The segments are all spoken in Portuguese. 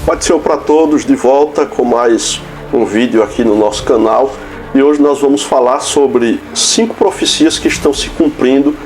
Pai do Senhor para todos, de volta com mais um vídeo aqui no nosso canal. E hoje nós vamos falar sobre 5 profecias que estão se cumprindo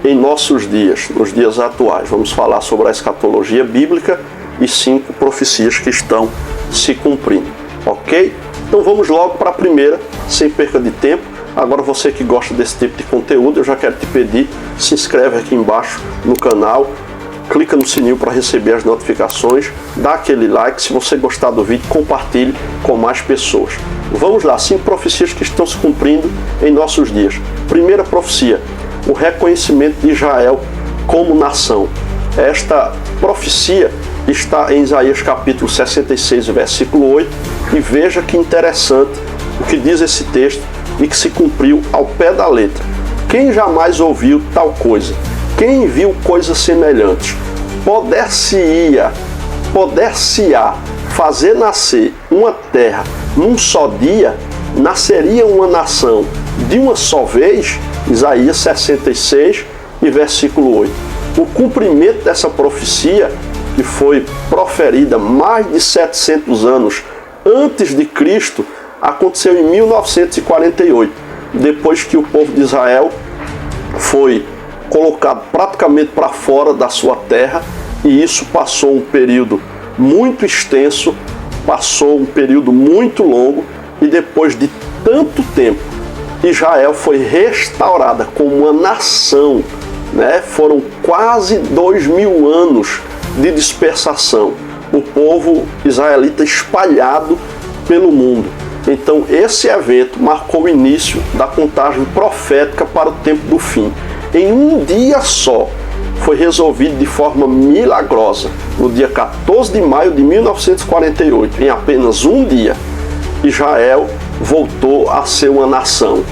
em nossos dias, nos dias atuais. Vamos falar sobre a escatologia bíblica e 5 profecias que estão se cumprindo, ok? Então vamos logo para a primeira, sem perca de tempo. Agora você que gosta desse tipo de conteúdo, eu já quero te pedir, se inscreve aqui embaixo no canal, clica no sininho para receber as notificações, dá aquele like, se você gostar do vídeo, compartilhe com mais pessoas. Vamos lá, 5 profecias que estão se cumprindo em nossos dias. Primeira profecia, o reconhecimento de Israel como nação. Esta profecia está em Isaías capítulo 66, versículo 8, e veja que interessante o que diz esse texto e que se cumpriu ao pé da letra. Quem jamais ouviu tal coisa? Quem viu coisas semelhantes? Poder-se-á fazer nascer uma terra num só dia? Nasceria uma nação de uma só vez? Isaías 66 e versículo 8. O cumprimento dessa profecia, que foi proferida mais de 700 anos antes de Cristo, aconteceu em 1948, depois que o povo de Israel foi colocado praticamente para fora da sua terra, e isso passou um período muito extenso, passou um período muito longo, e depois de tanto tempo, Israel foi restaurada como uma nação, né? Foram quase 2000 anos de dispersação, o povo israelita espalhado pelo mundo. Então esse evento marcou o início da contagem profética para o tempo do fim. Em um dia só, foi resolvido de forma milagrosa, no dia 14 de maio de 1948, em apenas um dia, Israel voltou a ser uma nação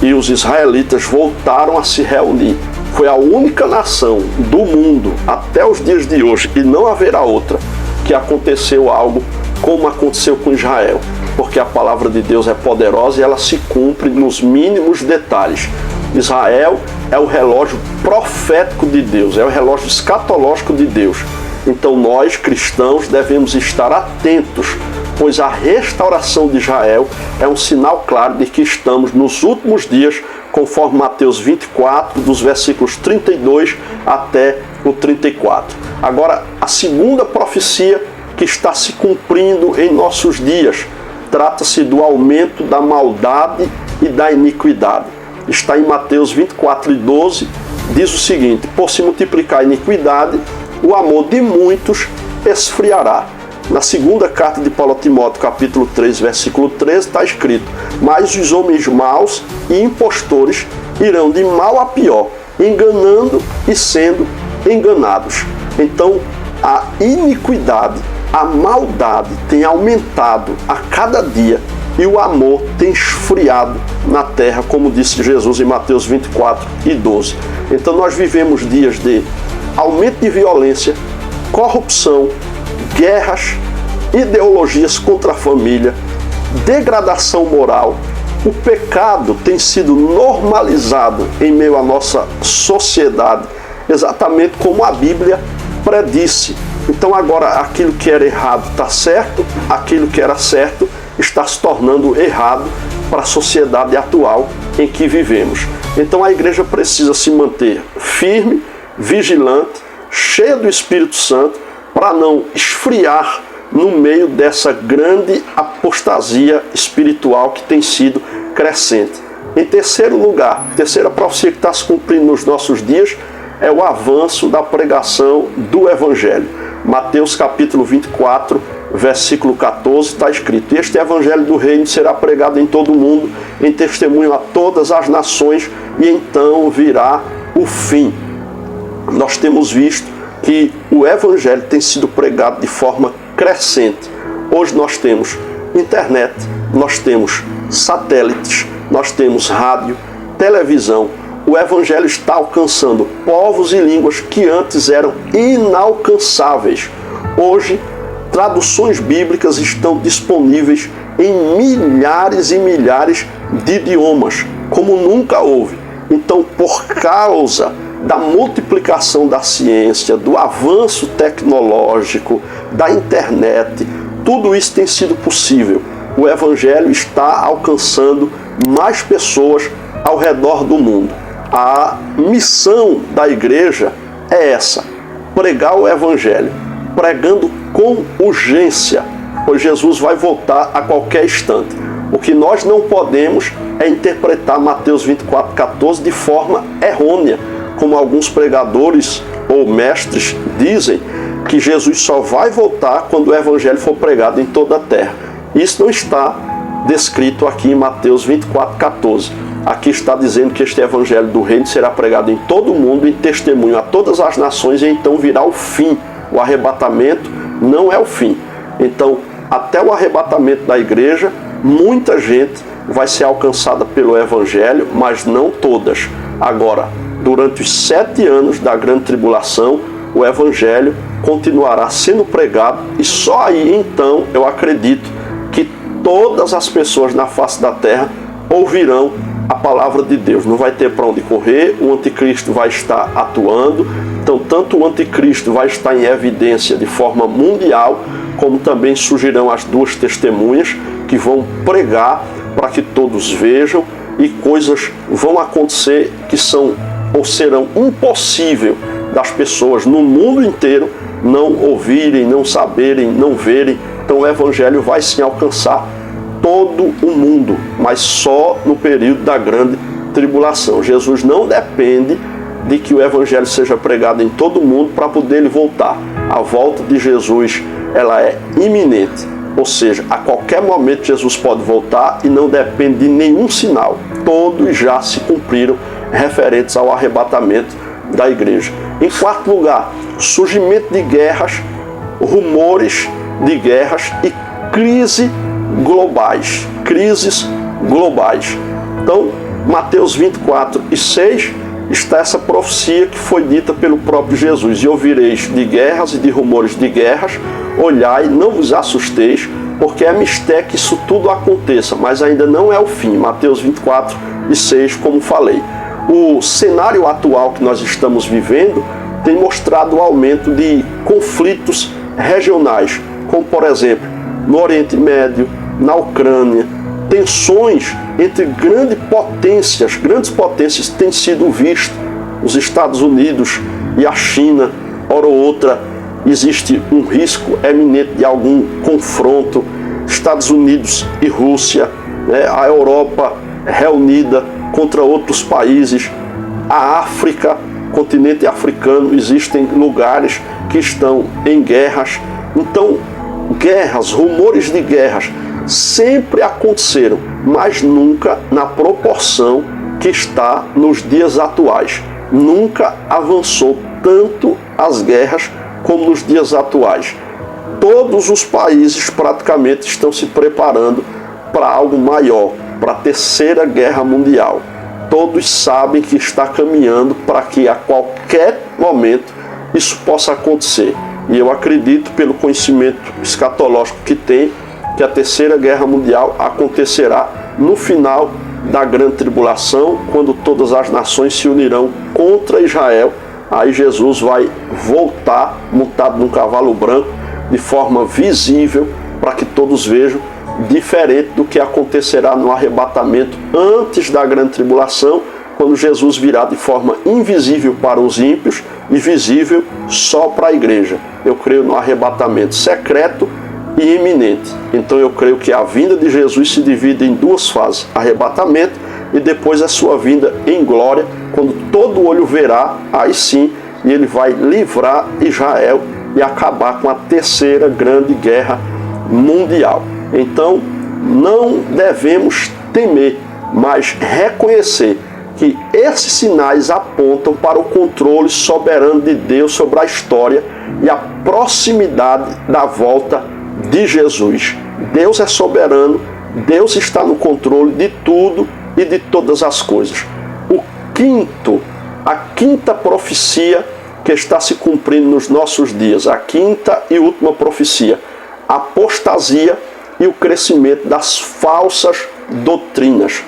e os israelitas voltaram a se reunir. Foi a única nação do mundo até os dias de hoje, e não haverá outra, que aconteceu algo como aconteceu com Israel, porque a palavra de Deus é poderosa e ela se cumpre nos mínimos detalhes. Israel é o relógio profético de Deus, é o relógio escatológico de Deus. Então nós, cristãos, devemos estar atentos, pois a restauração de Israel é um sinal claro de que estamos nos últimos dias, conforme Mateus 24, dos versículos 32 até o 34. Agora, a segunda profecia que está se cumprindo em nossos dias trata-se do aumento da maldade e da iniquidade. Está em Mateus 24 e 12, diz o seguinte: por se multiplicar a iniquidade, o amor de muitos esfriará. Na segunda carta de Paulo a Timóteo, capítulo 3, versículo 13, está escrito: mas os homens maus e impostores irão de mal a pior, enganando e sendo enganados. Então, a iniquidade, a maldade tem aumentado a cada dia e o amor tem esfriado na terra, como disse Jesus em Mateus 24 e 12. Então nós vivemos dias de aumento de violência, corrupção, guerras, ideologias contra a família, degradação moral. O pecado tem sido normalizado em meio à nossa sociedade, exatamente como a Bíblia predisse. Então agora aquilo que era errado está certo, aquilo que era certo está se tornando errado para a sociedade atual em que vivemos. Então a igreja precisa se manter firme, vigilante, cheia do Espírito Santo, para não esfriar no meio dessa grande apostasia espiritual que tem sido crescente. Em terceiro lugar, a terceira profecia que está se cumprindo nos nossos dias é o avanço da pregação do Evangelho. Mateus capítulo 24, versículo 14, está escrito: este Evangelho do Reino será pregado em todo o mundo, em testemunho a todas as nações, e então virá o fim. Nós temos visto que o Evangelho tem sido pregado de forma crescente. Hoje nós temos internet, nós temos satélites, nós temos rádio, televisão. O Evangelho está alcançando povos e línguas que antes eram inalcançáveis. Hoje, traduções bíblicas estão disponíveis em milhares e milhares de idiomas, como nunca houve. Então, por causa da multiplicação da ciência, do avanço tecnológico, da internet, tudo isso tem sido possível. O Evangelho está alcançando mais pessoas ao redor do mundo. A missão da igreja é essa: pregar o Evangelho, pregando com urgência, pois Jesus vai voltar a qualquer instante. O que nós não podemos é interpretar Mateus 24:14 de forma errônea, como alguns pregadores ou mestres dizem, que Jesus só vai voltar quando o Evangelho for pregado em toda a terra. Isso não está descrito aqui em Mateus 24:14. Aqui está dizendo que este Evangelho do Reino será pregado em todo o mundo, em testemunho a todas as nações, e então virá o fim. O arrebatamento não é o fim. Então, até o arrebatamento da igreja, muita gente vai ser alcançada pelo Evangelho, mas não todas. Agora, durante os 7 anos da grande tribulação, o Evangelho continuará sendo pregado, e só aí então eu acredito que todas as pessoas na face da terra ouvirão a palavra de Deus. Não vai ter para onde correr, o anticristo vai estar atuando. Então, tanto o anticristo vai estar em evidência de forma mundial, como também surgirão as 2 testemunhas que vão pregar para que todos vejam, e coisas vão acontecer que são ou serão impossível das pessoas no mundo inteiro não ouvirem, não saberem, não verem. Então o Evangelho vai sim alcançar todo o mundo, mas só no período da grande tribulação. Jesus não depende de que o Evangelho seja pregado em todo o mundo para poder ele voltar. A volta de Jesus, ela é iminente, ou seja, a qualquer momento Jesus pode voltar e não depende de nenhum sinal. Todos já se cumpriram referentes ao arrebatamento da igreja. Em quarto lugar, surgimento de guerras, rumores de guerras e crises globais. Crises globais. Então, Mateus 24:6 está essa profecia que foi dita pelo próprio Jesus: e ouvireis de guerras e de rumores de guerras, olhai, não vos assusteis, porque é mistério que isso tudo aconteça, mas ainda não é o fim. Mateus 24:6, como falei. O cenário atual que nós estamos vivendo tem mostrado o aumento de conflitos regionais, como por exemplo, no Oriente Médio, na Ucrânia. Tensões entre grandes potências têm sido vistas. Os Estados Unidos e a China, hora ou outra, existe um risco eminente de algum confronto. Estados Unidos e Rússia, a Europa reunida contra outros países, a África, continente africano, existem lugares que estão em guerras. Então, guerras, rumores de guerras sempre aconteceram, mas nunca na proporção que está nos dias atuais. Nunca avançou tanto as guerras como nos dias atuais. Todos os países praticamente estão se preparando para algo maior, para a Terceira Guerra Mundial. Todos sabem que está caminhando para que a qualquer momento isso possa acontecer. E eu acredito, pelo conhecimento escatológico que tem, que a Terceira Guerra Mundial acontecerá no final da grande tribulação, quando todas as nações se unirão contra Israel. Aí Jesus vai voltar montado num cavalo branco de forma visível, para que todos vejam, diferente do que acontecerá no arrebatamento antes da grande tribulação, quando Jesus virá de forma invisível para os ímpios e visível só para a igreja. Eu creio no arrebatamento secreto e iminente. Então eu creio que a vinda de Jesus se divide em 2 fases: arrebatamento e depois a sua vinda em glória, quando todo olho verá, aí sim, e ele vai livrar Israel e acabar com a Terceira Grande Guerra Mundial. Então, não devemos temer, mas reconhecer que esses sinais apontam para o controle soberano de Deus sobre a história e a proximidade da volta de Jesus. Deus é soberano, Deus está no controle de tudo e de todas as coisas. A quinta profecia que está se cumprindo nos nossos dias, a quinta e última profecia: apostasia e o crescimento das falsas doutrinas.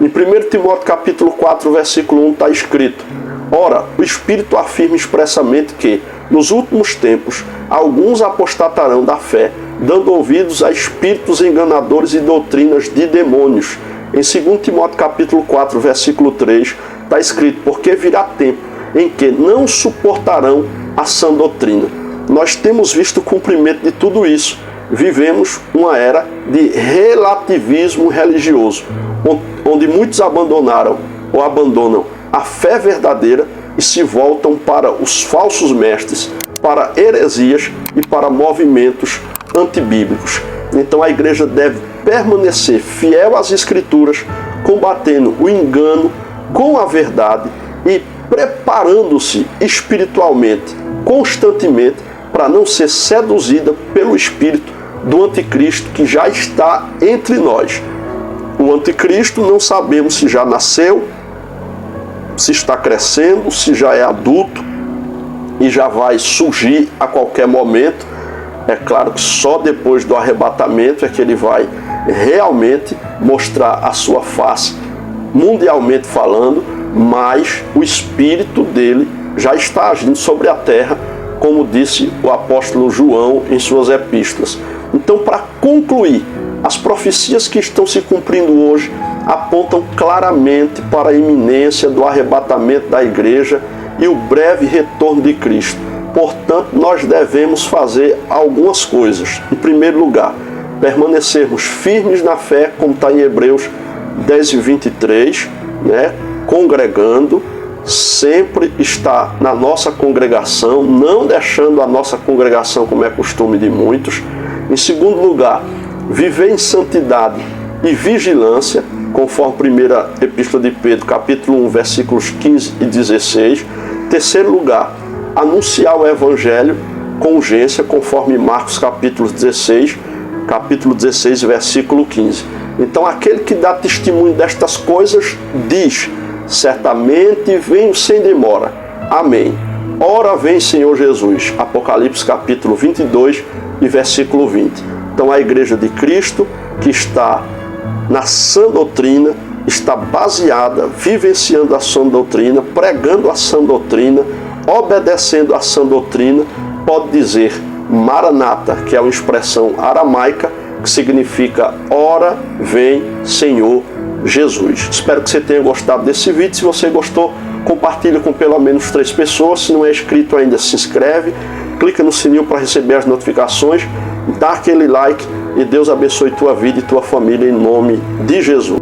Em 1 Timóteo capítulo 4, versículo 1 está escrito: ora, o Espírito afirma expressamente que nos últimos tempos, alguns apostatarão da fé, dando ouvidos a espíritos enganadores e doutrinas de demônios. Em 2 Timóteo capítulo 4, versículo 3, está escrito: porque virá tempo em que não suportarão a sã doutrina. Nós temos visto o cumprimento de tudo isso. Vivemos uma era de relativismo religioso, onde muitos abandonaram ou abandonam a fé verdadeira e se voltam para os falsos mestres, para heresias e para movimentos antibíblicos. Então a igreja deve permanecer fiel às Escrituras, combatendo o engano com a verdade e preparando-se espiritualmente, constantemente, para não ser seduzida pelo espírito do anticristo que já está entre nós. O anticristo não sabemos se já nasceu, se está crescendo, se já é adulto e já vai surgir a qualquer momento. É claro que só depois do arrebatamento é que ele vai realmente mostrar a sua face, mundialmente falando, mas o espírito dele já está agindo sobre a terra, como disse o apóstolo João em suas epístolas. Então, para concluir, as profecias que estão se cumprindo hoje apontam claramente para a iminência do arrebatamento da igreja e o breve retorno de Cristo. Portanto, nós devemos fazer algumas coisas. Em primeiro lugar, permanecermos firmes na fé, como está em Hebreus 10 e 23, congregando, sempre estar na nossa congregação, não deixando a nossa congregação como é costume de muitos. Em segundo lugar, viver em santidade e vigilância, conforme a primeira epístola de Pedro, capítulo 1, versículos 15 e 16. Terceiro lugar, anunciar o evangelho com urgência, conforme Marcos capítulo 16, versículo 15. Então aquele que dá testemunho destas coisas diz: certamente venho sem demora. Amém. Ora vem, Senhor Jesus. Apocalipse capítulo 22 e versículo 20. Então a igreja de Cristo, que está na sã doutrina, está baseada, vivenciando a sã doutrina, pregando a sã doutrina, obedecendo a sã doutrina, pode dizer Maranata, que é uma expressão aramaica que significa ora vem, Senhor Jesus. Espero que você tenha gostado desse vídeo. Se você gostou, compartilhe com pelo menos 3 pessoas. Se não é inscrito ainda, se inscreve, clica no sininho para receber as notificações, dá aquele like e Deus abençoe tua vida e tua família em nome de Jesus.